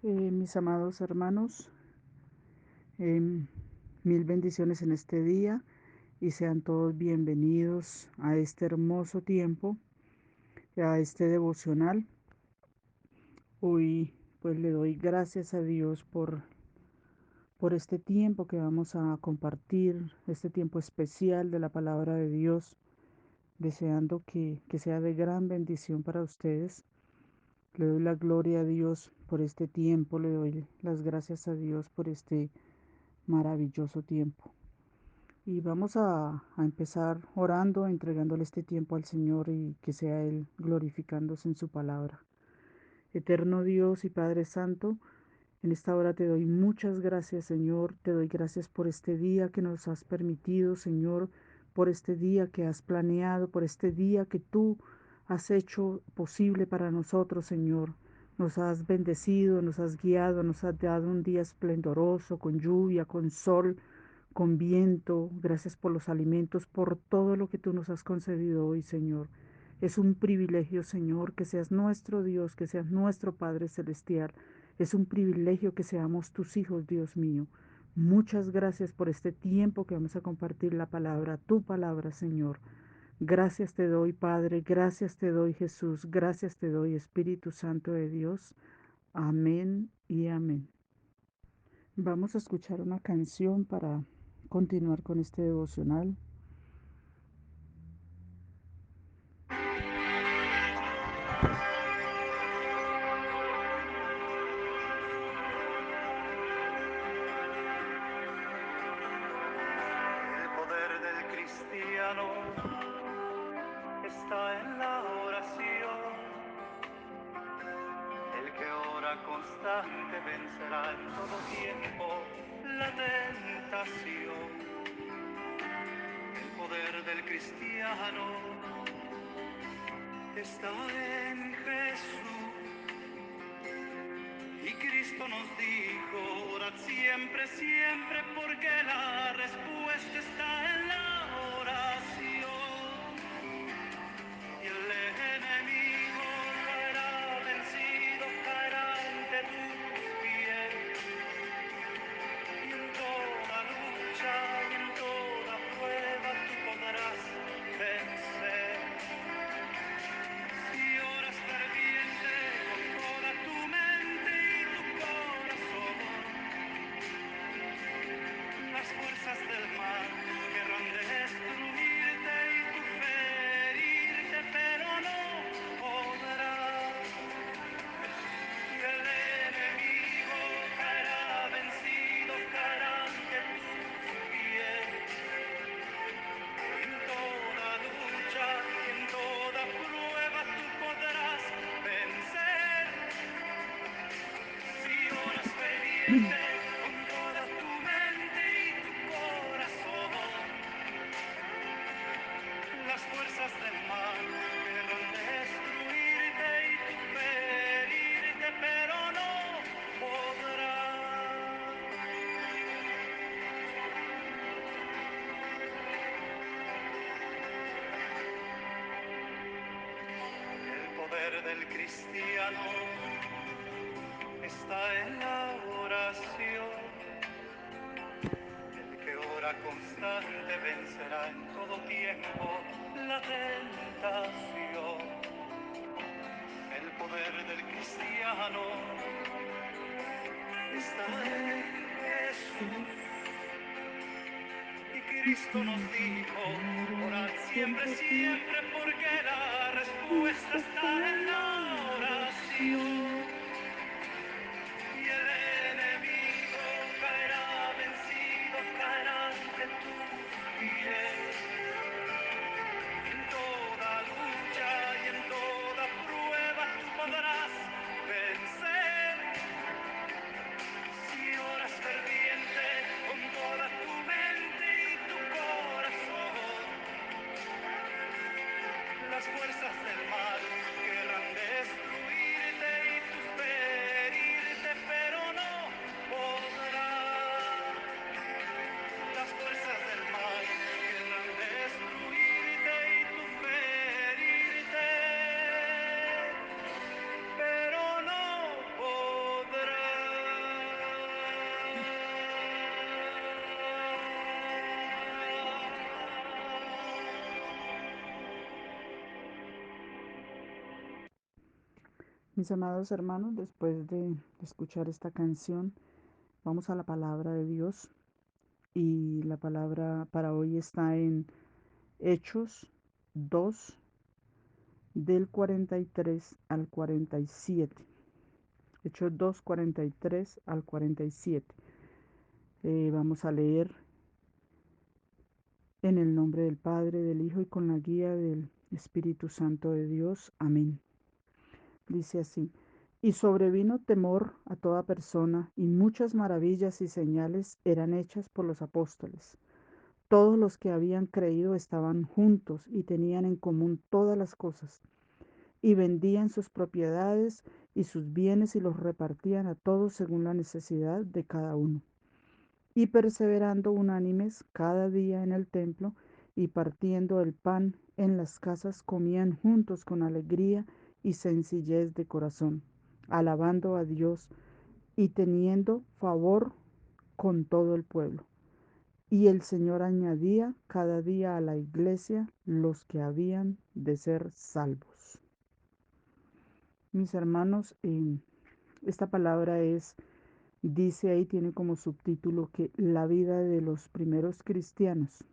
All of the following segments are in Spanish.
Mis amados hermanos, em, mil bendiciones en este día y sean todos bienvenidos a este hermoso tiempo, a este devocional. Hoy pues le doy gracias a Dios por este tiempo que vamos a compartir, este tiempo especial de la palabra de Dios, deseando que sea de gran bendición para ustedes. Le doy la gloria a Dios por este tiempo, le doy las gracias a Dios por este maravilloso tiempo. Y vamos a empezar orando, entregándole este tiempo al Señor y que sea Él glorificándose en su palabra. Eterno Dios y Padre Santo, en esta hora te doy muchas gracias, Señor. Te doy gracias por este día que nos has permitido, Señor, por este día que has planeado, por este día que tú has hecho posible para nosotros, Señor. Nos has bendecido, nos has guiado, nos has dado un día esplendoroso, con lluvia, con sol, con viento. Gracias por los alimentos, por todo lo que tú nos has concedido hoy, Señor. Es un privilegio, Señor, que seas nuestro Dios, que seas nuestro Padre Celestial. Es un privilegio que seamos tus hijos, Dios mío. Muchas gracias por este tiempo que vamos a compartir la palabra, tu palabra, Señor. Gracias te doy, Padre, gracias te doy, Jesús, gracias te doy, Espíritu Santo de Dios. Amén y amén. Vamos a escuchar una canción para continuar con este devocional. El poder del cristiano está en la oración. El que ora constante vencerá en todo tiempo la tentación. El poder del cristiano está en Jesús. Y Cristo nos dijo, orad siempre, siempre, porque la respuesta está en la oración. Y el enemigo caerá vencido, caerá ante tus pies. Y en toda lucha y en toda prueba tú podrás vencer. Si oras ferviente con toda tu mente y tu corazón, las fuerzas del mal querrán destruirte y tu ferirte, pero no podrás. Y el enemigo caerá vencido, caerá ante tus pies. En toda lucha y en toda prueba tú podrás vencer. Si oras ferviente con toda tu mente y tu corazón, las fuerzas del mal querrán destruirte y tu ferirte, pero no podrán. El poder del cristiano está en la oración. El que ora constante vencerá en todo tiempo la tentación. El poder del cristiano está en Jesús. Y Cristo nos dijo, orad siempre, siempre, porque la respuesta está en la oración. Y el enemigo caerá vencido, caerá ante tus pies. En toda lucha y en toda prueba tú podrás vencer. Si oras ferviente con toda tu mente y tu corazón, las fuerzas del mal querrán destruirte Mis amados hermanos, después de escuchar esta canción, vamos a la palabra de Dios y la palabra para hoy está en Hechos 2 del 43 al 47. Hechos 2, 43 al 47. Vamos a leer en el nombre del Padre, del Hijo y con la guía del Espíritu Santo de Dios. Amén. Dice así, y sobrevino temor a toda persona, y muchas maravillas y señales eran hechas por los apóstoles. Todos los que habían creído estaban juntos y tenían en común todas las cosas, y vendían sus propiedades y sus bienes y los repartían a todos según la necesidad de cada uno. Y perseverando unánimes cada día en el templo y partiendo el pan en las casas, comían juntos con alegría y sencillez de corazón, alabando a Dios y teniendo favor con todo el pueblo. Y el Señor añadía cada día a la iglesia los que habían de ser salvos. Mis hermanos, esta palabra dice ahí, tiene como subtítulo que la vida de los primeros cristianos.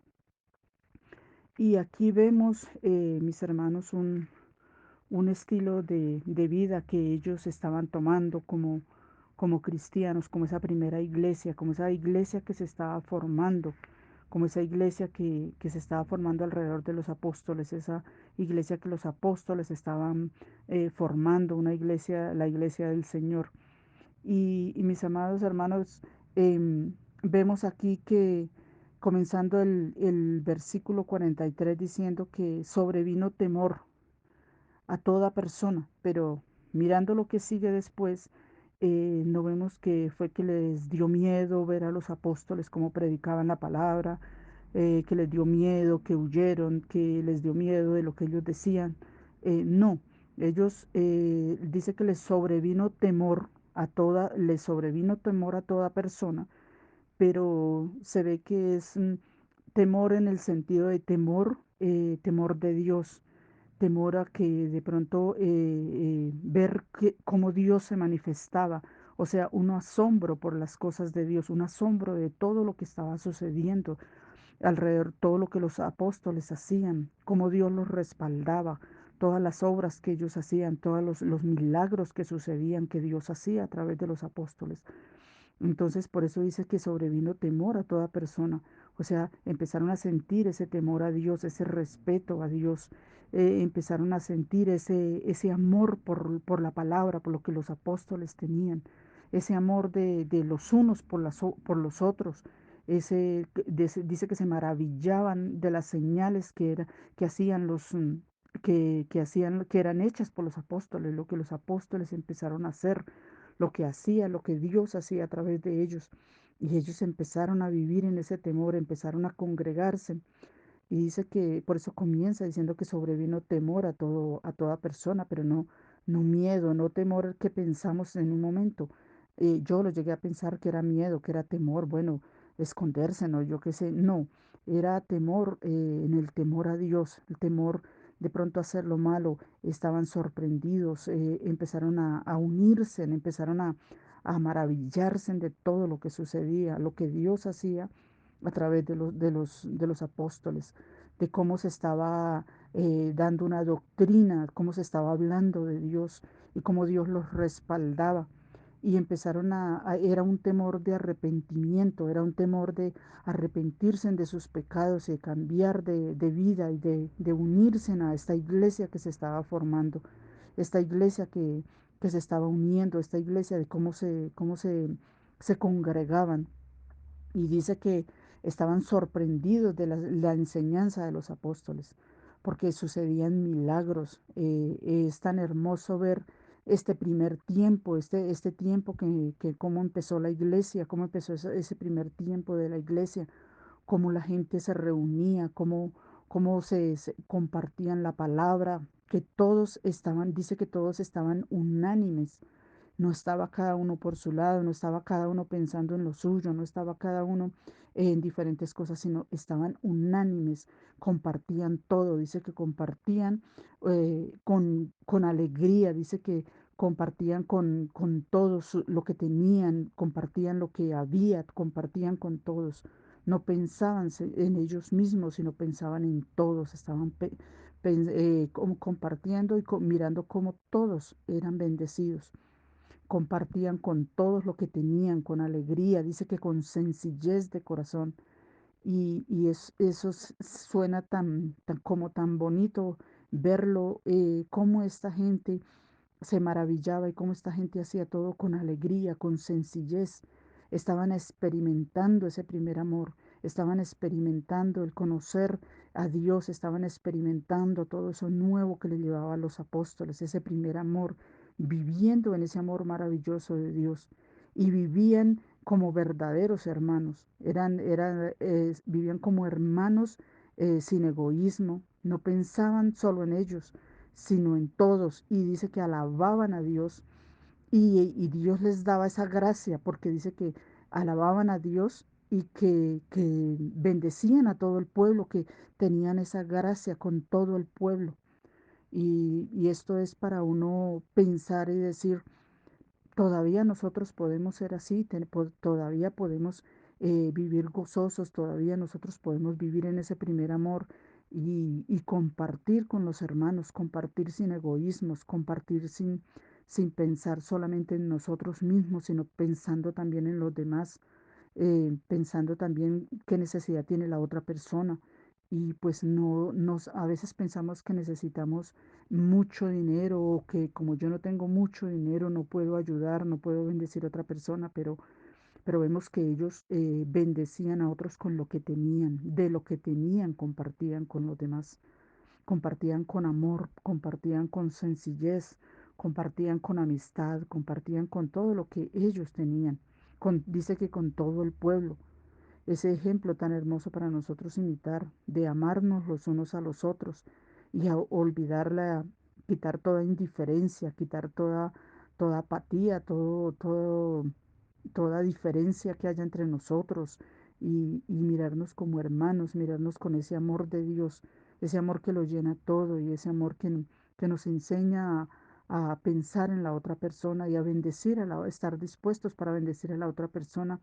Y aquí vemos, mis hermanos, un estilo de vida que ellos estaban tomando como cristianos, como esa primera iglesia, como esa iglesia que se estaba formando, como esa iglesia que se estaba formando alrededor de los apóstoles, esa iglesia que los apóstoles estaban formando, una iglesia, la iglesia del Señor. Y mis amados hermanos, vemos aquí que comenzando el versículo 43 diciendo que sobrevino temor a toda persona, pero mirando lo que sigue después, no vemos que fue que les dio miedo ver a los apóstoles cómo predicaban la palabra, que les dio miedo, que huyeron, que les dio miedo de lo que ellos decían. No, ellos dice que les sobrevino temor a toda persona, pero se ve que es temor en el sentido de temor, temor de Dios, temor a que de pronto ver cómo Dios se manifestaba, o sea, un asombro por las cosas de Dios, un asombro de todo lo que estaba sucediendo alrededor, todo lo que los apóstoles hacían, cómo Dios los respaldaba, todas las obras que ellos hacían, todos los milagros que sucedían, que Dios hacía a través de los apóstoles. Entonces, por eso dice que sobrevino temor a toda persona. O sea, empezaron a sentir ese temor a Dios, ese respeto a Dios. Empezaron a sentir ese amor por la palabra, por lo que los apóstoles tenían. Ese amor de los unos por los otros. Dice que se maravillaban de las señales que hacían que eran hechas por los apóstoles, lo que los apóstoles empezaron a hacer, lo que hacía, lo que Dios hacía a través de ellos. Y ellos empezaron a vivir en ese temor, empezaron a congregarse. Y dice que por eso comienza diciendo que sobrevino temor a toda persona, pero no miedo, no temor que pensamos en un momento. Yo lo llegué a pensar que era miedo, que era temor, bueno, esconderse, no, yo qué sé, no, era temor, en el temor a Dios, el temor de pronto a hacer lo malo, estaban sorprendidos, empezaron a unirse, empezaron a maravillarse de todo lo que sucedía, lo que Dios hacía a través de los apóstoles, de cómo se estaba dando una doctrina, cómo se estaba hablando de Dios y cómo Dios los respaldaba. Y empezaron era un temor de arrepentimiento, era un temor de arrepentirse de sus pecados y de cambiar de vida y de unirse a esta iglesia que se estaba formando, esta iglesia que se estaba uniendo, esta iglesia de se congregaban. Y dice que estaban sorprendidos de la enseñanza de los apóstoles, porque sucedían milagros. Es tan hermoso ver este primer tiempo, este tiempo que cómo empezó la iglesia, cómo empezó ese primer tiempo de la iglesia, cómo la gente se reunía, cómo se compartían la palabra, que todos estaban, dice que todos estaban unánimes. No estaba cada uno por su lado, no estaba cada uno pensando en lo suyo, no estaba cada uno en diferentes cosas, sino estaban unánimes, compartían todo, dice que compartían con alegría, dice que compartían con todos lo que tenían, compartían lo que había, compartían con todos. No pensaban en ellos mismos, sino pensaban en todos, estaban como compartiendo y mirando cómo todos eran bendecidos. Compartían con todos lo que tenían, con alegría, dice que con sencillez de corazón. Eso suena como tan bonito verlo, cómo esta gente se maravillaba y cómo esta gente hacía todo con alegría, con sencillez. Estaban experimentando ese primer amor, estaban experimentando el conocer a Dios, estaban experimentando todo eso nuevo que le llevaba a los apóstoles, ese primer amor, viviendo en ese amor maravilloso de Dios. Y vivían como verdaderos hermanos, vivían como hermanos sin egoísmo, no pensaban solo en ellos, sino en todos. Y dice que alababan a Dios y Dios les daba esa gracia, porque dice que alababan a Dios y que bendecían a todo el pueblo, que tenían esa gracia con todo el pueblo. Y esto es para uno pensar y decir, todavía nosotros podemos ser así, todavía podemos vivir gozosos, todavía nosotros podemos vivir en ese primer amor y compartir con los hermanos, compartir sin egoísmos, compartir sin pensar solamente en nosotros mismos, sino pensando también en los demás, pensando también qué necesidad tiene la otra persona. Y pues a veces pensamos que necesitamos mucho dinero o que como yo no tengo mucho dinero no puedo ayudar, no puedo bendecir a otra persona, pero vemos que ellos bendecían a otros con lo que tenían, de lo que tenían compartían con los demás, compartían con amor, compartían con sencillez, compartían con amistad, compartían con todo lo que ellos tenían, dice que con todo el pueblo. Ese ejemplo tan hermoso para nosotros imitar, de amarnos los unos a los otros y a olvidar quitar toda indiferencia, quitar toda apatía, toda diferencia que haya entre nosotros y mirarnos como hermanos, mirarnos con ese amor de Dios, ese amor que lo llena todo y ese amor que nos enseña a pensar en la otra persona y a bendecir estar dispuestos para bendecir a la otra persona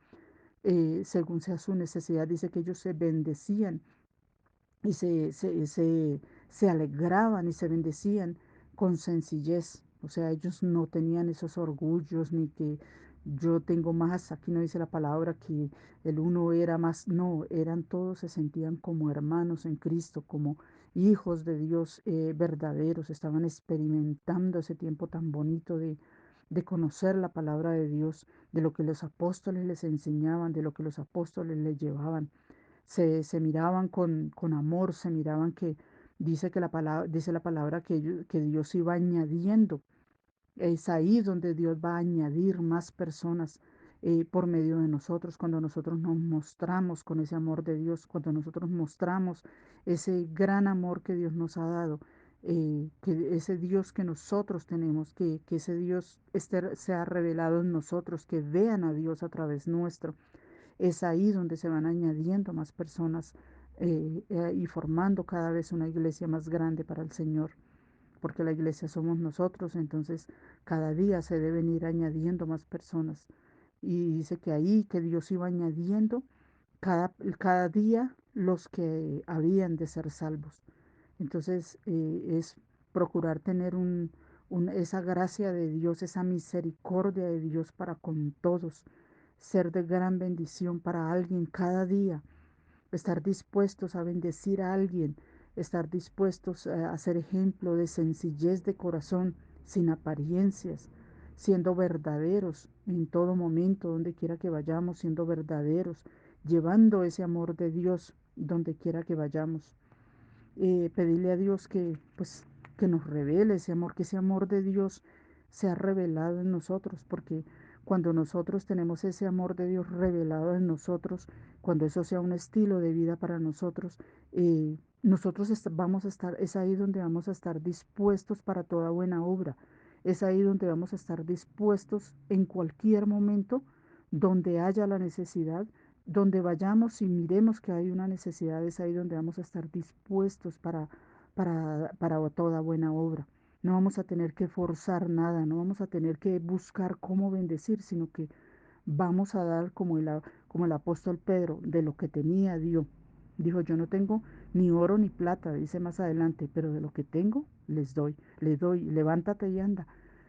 según sea su necesidad. Dice que ellos se bendecían y se alegraban y se bendecían con sencillez. O sea, ellos no tenían esos orgullos ni que yo tengo más, aquí no dice la palabra que el uno era más, no, eran todos, se sentían como hermanos en Cristo, como hijos de Dios verdaderos, estaban experimentando ese tiempo tan bonito de conocer la palabra de Dios, de lo que los apóstoles les enseñaban, de lo que los apóstoles les llevaban se miraban con amor, se miraban que dice la palabra que Dios iba añadiendo. Es ahí donde Dios va a añadir más personas por medio de nosotros, cuando nosotros nos mostramos con ese amor de Dios, cuando nosotros mostramos ese gran amor que Dios nos ha dado, que ese Dios que nosotros tenemos, que ese Dios sea revelado en nosotros, que vean a Dios a través nuestro. Es ahí donde se van añadiendo más personas y formando cada vez una iglesia más grande para el Señor, porque la iglesia somos nosotros, entonces cada día se deben ir añadiendo más personas. Y dice que ahí, que Dios iba añadiendo cada día los que habían de ser salvos. Entonces es procurar tener esa gracia de Dios, esa misericordia de Dios para con todos, ser de gran bendición para alguien cada día, estar dispuestos a bendecir a alguien, estar dispuestos a ser ejemplo de sencillez de corazón, sin apariencias, siendo verdaderos en todo momento, donde quiera que vayamos, siendo verdaderos, llevando ese amor de Dios donde quiera que vayamos. Pedirle a Dios que, pues, que nos revele ese amor, que ese amor de Dios sea revelado en nosotros, porque cuando nosotros tenemos ese amor de Dios revelado en nosotros, cuando eso sea un estilo de vida para nosotros, nosotros vamos a estar, es ahí donde vamos a estar dispuestos para toda buena obra, es ahí donde vamos a estar dispuestos en cualquier momento, donde haya la necesidad, donde vayamos y miremos que hay una necesidad, es ahí donde vamos a estar dispuestos para toda buena obra. No vamos a tener que forzar nada, no vamos a tener que buscar cómo bendecir, sino que vamos a dar como el apóstol Pedro, de lo que tenía dio. Dijo, yo no tengo ni oro ni plata, dice más adelante, pero de lo que tengo les doy, levántate y anda.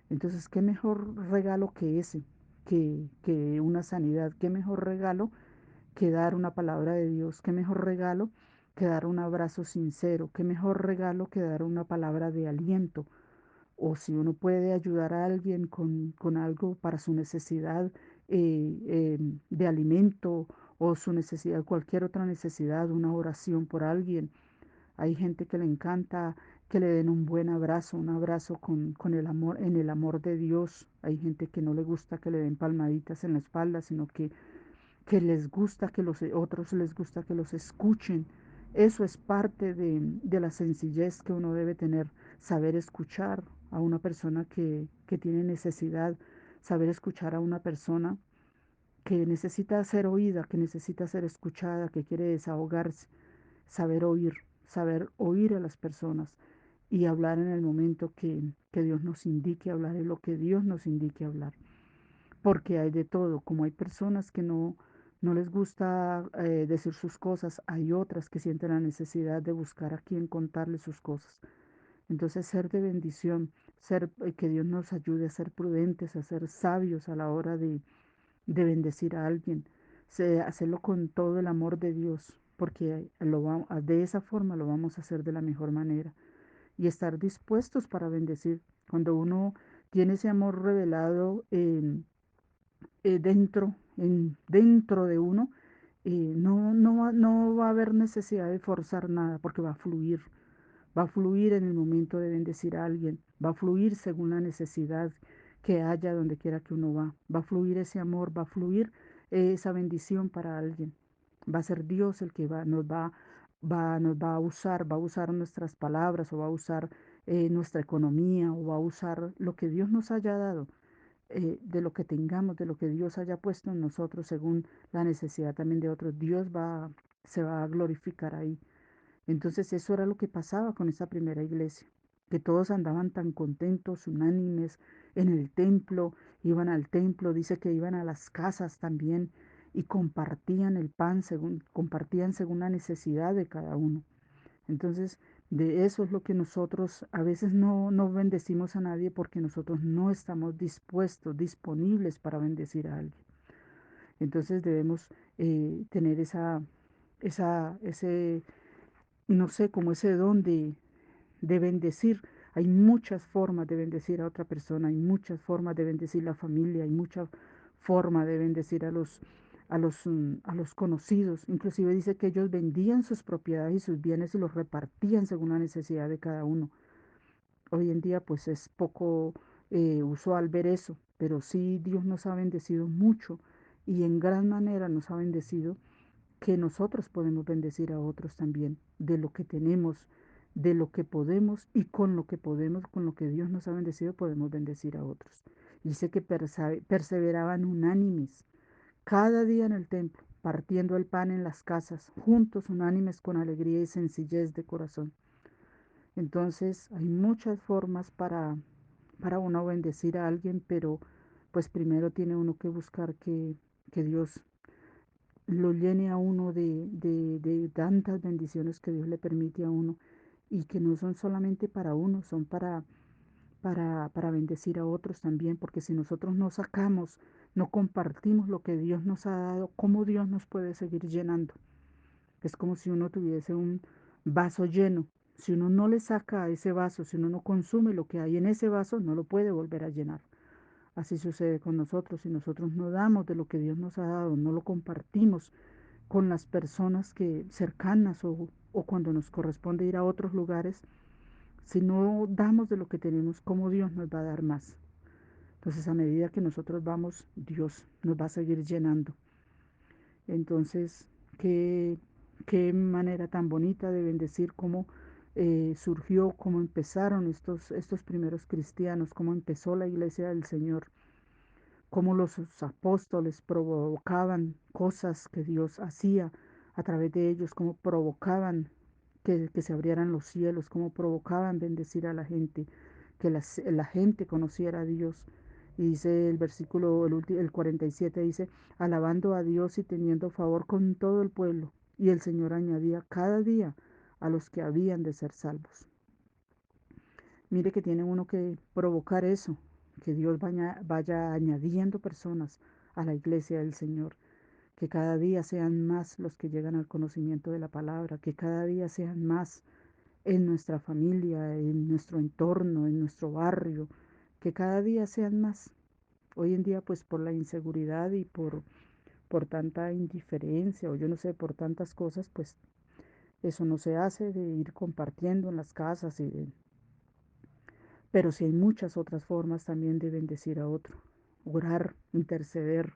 Entonces, ¿qué mejor regalo que ese? Que una sanidad, qué mejor regalo que dar una palabra de Dios, qué mejor regalo que dar un abrazo sincero, qué mejor regalo que dar una palabra de aliento, o si uno puede ayudar a alguien con algo para su necesidad de alimento o su necesidad, cualquier otra necesidad, una oración por alguien. Hay gente que le encanta que le den un buen abrazo, un abrazo con el amor, en el amor de Dios. Hay gente que no le gusta que le den palmaditas en la espalda, sino que les gusta que los otros les gusta que los escuchen. Eso es parte de la sencillez que uno debe tener, saber escuchar a una persona que tiene necesidad, saber escuchar a una persona que necesita ser oída, que necesita ser escuchada, que quiere desahogarse, saber oír a las personas y hablar en el momento que Dios nos indique hablar, en lo que Dios nos indique hablar, porque hay de todo, como hay personas que no les gusta decir sus cosas, hay otras que sienten la necesidad de buscar a quien contarle sus cosas. Entonces, ser de bendición, que Dios nos ayude a ser prudentes, a ser sabios a la hora de bendecir a alguien, hacerlo con todo el amor de Dios, porque de esa forma lo vamos a hacer de la mejor manera y estar dispuestos para bendecir. Cuando uno tiene ese amor revelado, dentro de uno, no va a haber necesidad de forzar nada porque va a fluir en el momento de bendecir a alguien, va a fluir según la necesidad que haya donde quiera que uno va a fluir ese amor, va a fluir esa bendición para alguien. Va a ser Dios el que nos va a usar nuestras palabras o va a usar nuestra economía o va a usar lo que Dios nos haya dado, de lo que tengamos, de lo que Dios haya puesto en nosotros según la necesidad también de otros. Se va a glorificar ahí. Entonces eso era lo que pasaba con esa primera iglesia, que todos andaban tan contentos, unánimes en el templo, iban al templo, dice que iban a las casas también y compartían según la necesidad de cada uno. Entonces, de eso es lo que nosotros a veces no bendecimos a nadie porque nosotros no estamos dispuestos, disponibles para bendecir a alguien. Entonces debemos tener ese, no sé, como ese don de bendecir. Hay muchas formas de bendecir a otra persona, hay muchas formas de bendecir la familia, hay muchas formas de bendecir a los conocidos. Inclusive dice que ellos vendían sus propiedades y sus bienes y los repartían según la necesidad de cada uno. Hoy en día pues es poco usual ver eso, pero sí Dios nos ha bendecido mucho y en gran manera nos ha bendecido, que nosotros podemos bendecir a otros también, de lo que tenemos, de lo que podemos y con lo que podemos, con lo que Dios nos ha bendecido, podemos bendecir a otros. Dice que perseveraban unánimes cada día en el templo, partiendo el pan en las casas, juntos unánimes con alegría y sencillez de corazón. Entonces hay muchas formas para uno bendecir a alguien, pero pues primero tiene uno que buscar que Dios lo llene a uno de tantas bendiciones que Dios le permite a uno y que no son solamente para uno, son para bendecir a otros también, porque si nosotros no sacamos, no compartimos lo que Dios nos ha dado, ¿cómo Dios nos puede seguir llenando? Es como si uno tuviese un vaso lleno. Si uno no le saca a ese vaso, si uno no consume lo que hay en ese vaso, no lo puede volver a llenar. Así sucede con nosotros. Si nosotros no damos de lo que Dios nos ha dado, no lo compartimos con las personas que cercanas o cuando nos corresponde ir a otros lugares, si no damos de lo que tenemos, ¿cómo Dios nos va a dar más? Entonces, a medida que nosotros vamos, Dios nos va a seguir llenando. Entonces, qué, qué manera tan bonita de bendecir, cómo surgió, cómo empezaron estos primeros cristianos, cómo empezó la iglesia del Señor. cómo los apóstoles provocaban cosas que Dios hacía a través de ellos, cómo provocaban que se abrieran los cielos, cómo provocaban bendecir a la gente, que la gente conociera a Dios. Y dice el versículo, el 47 dice, alabando a Dios y teniendo favor con todo el pueblo. Y el Señor añadía cada día a los que habían de ser salvos. Mire que tiene uno que provocar eso, que Dios vaya añadiendo personas a la iglesia del Señor, que cada día sean más los que llegan al conocimiento de la palabra, que cada día sean más en nuestra familia, en nuestro entorno, en nuestro barrio, que cada día sean más. Hoy en día, pues por la inseguridad y por tanta indiferencia o yo no sé, por tantas cosas, pues eso no se hace de ir compartiendo en las casas pero sí hay muchas otras formas también de bendecir a otro. Orar, interceder,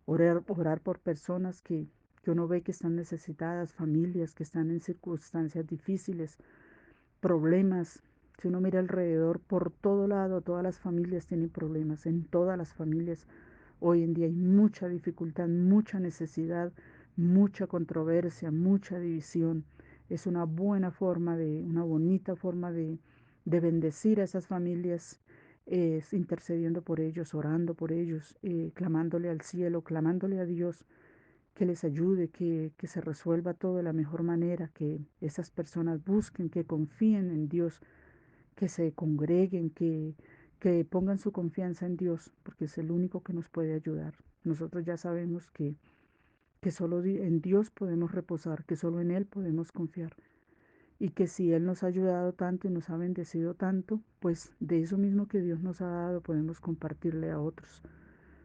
orar por personas que uno ve que están necesitadas, familias que están en circunstancias difíciles, problemas. Si uno mira alrededor, por todo lado, todas las familias tienen problemas, en todas las familias. Hoy en día hay mucha dificultad, mucha necesidad, mucha controversia, mucha división. Es una buena forma una bonita forma de bendecir a esas familias, es intercediendo por ellos, orando por ellos, clamándole al cielo, clamándole a Dios que les ayude, que se resuelva todo de la mejor manera, que esas personas busquen, que confíen en Dios, que se congreguen, que pongan su confianza en Dios, porque es el único que nos puede ayudar. Nosotros ya sabemos que solo en Dios podemos reposar, que solo en Él podemos confiar. Y que si Él nos ha ayudado tanto y nos ha bendecido tanto, pues de eso mismo que Dios nos ha dado podemos compartirle a otros.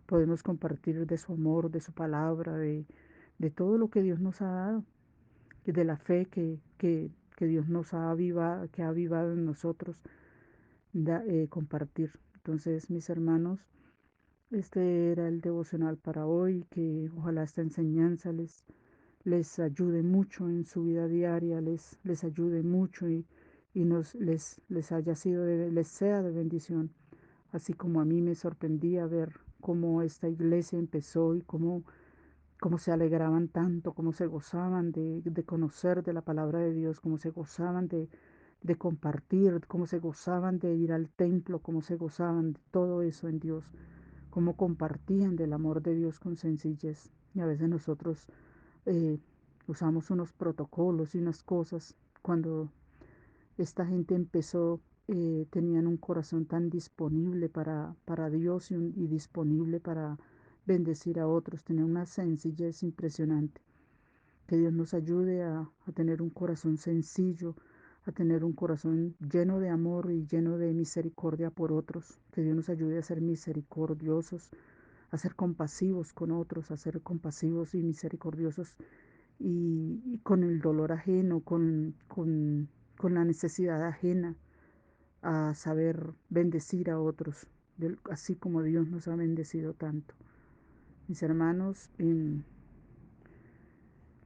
Podemos compartir de su amor, de su palabra, de todo lo que Dios nos ha dado, y de la fe que Dios nos ha avivado, que ha avivado en nosotros, compartir. Entonces, mis hermanos, este era el devocional para hoy, que ojalá esta enseñanza les ayude mucho en su vida diaria, les ayude mucho y les haya sido les sea de bendición, así como a mí me sorprendía ver cómo esta iglesia empezó y cómo se alegraban tanto, cómo se gozaban de conocer de la palabra de Dios, cómo se gozaban de compartir, cómo se gozaban de ir al templo, cómo se gozaban de todo eso en Dios, cómo compartían del amor de Dios con sencillez. Y a veces nosotros eh, usamos unos protocolos y unas cosas cuando esta gente empezó, tenían un corazón tan disponible para Dios y disponible para bendecir a otros, tenían una sencillez impresionante. Que Dios nos ayude a tener un corazón sencillo, a tener un corazón lleno de amor y lleno de misericordia por otros. Que Dios nos ayude a ser misericordiosos, a ser compasivos con otros, a ser compasivos y misericordiosos y con el dolor ajeno, con la necesidad ajena, a saber bendecir a otros, así como Dios nos ha bendecido tanto. Mis hermanos, le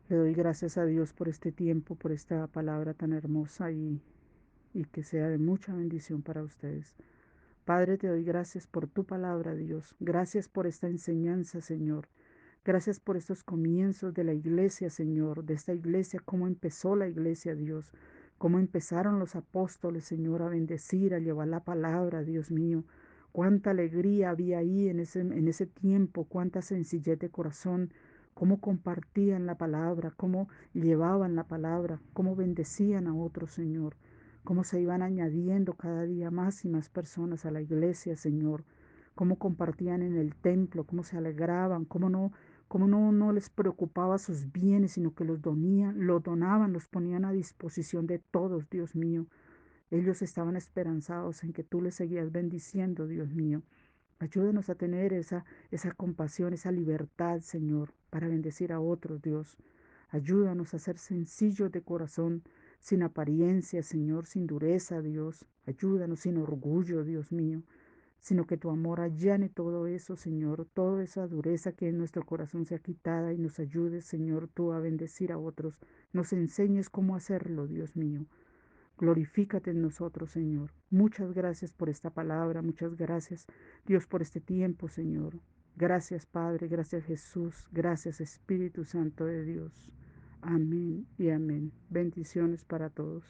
doy gracias a Dios por este tiempo, por esta palabra tan hermosa y que sea de mucha bendición para ustedes. Padre, te doy gracias por tu palabra, Dios. Gracias por esta enseñanza, Señor. Gracias por estos comienzos de la iglesia, Señor, de esta iglesia, cómo empezó la iglesia, Dios, cómo empezaron los apóstoles, Señor, a bendecir, a llevar la palabra, Dios mío. Cuánta alegría había ahí en ese tiempo, cuánta sencillez de corazón, cómo compartían la palabra, cómo llevaban la palabra, cómo bendecían a otros, Señor, cómo se iban añadiendo cada día más y más personas a la iglesia, Señor, cómo compartían en el templo, cómo se alegraban, no les preocupaba sus bienes, sino que los donaban, los ponían a disposición de todos, Dios mío. Ellos estaban esperanzados en que tú les seguías bendiciendo, Dios mío. Ayúdanos a tener esa compasión, esa libertad, Señor, para bendecir a otros, Dios. Ayúdanos a ser sencillos de corazón, sin apariencia, Señor, sin dureza, Dios. Ayúdanos sin orgullo, Dios mío, sino que tu amor allane todo eso, Señor, toda esa dureza que en nuestro corazón sea quitada y nos ayudes, Señor, tú a bendecir a otros. Nos enseñes cómo hacerlo, Dios mío. Glorifícate en nosotros, Señor. Muchas gracias por esta palabra, muchas gracias, Dios, por este tiempo, Señor. Gracias, Padre, gracias, Jesús, gracias, Espíritu Santo de Dios. Amén y amén. Bendiciones para todos.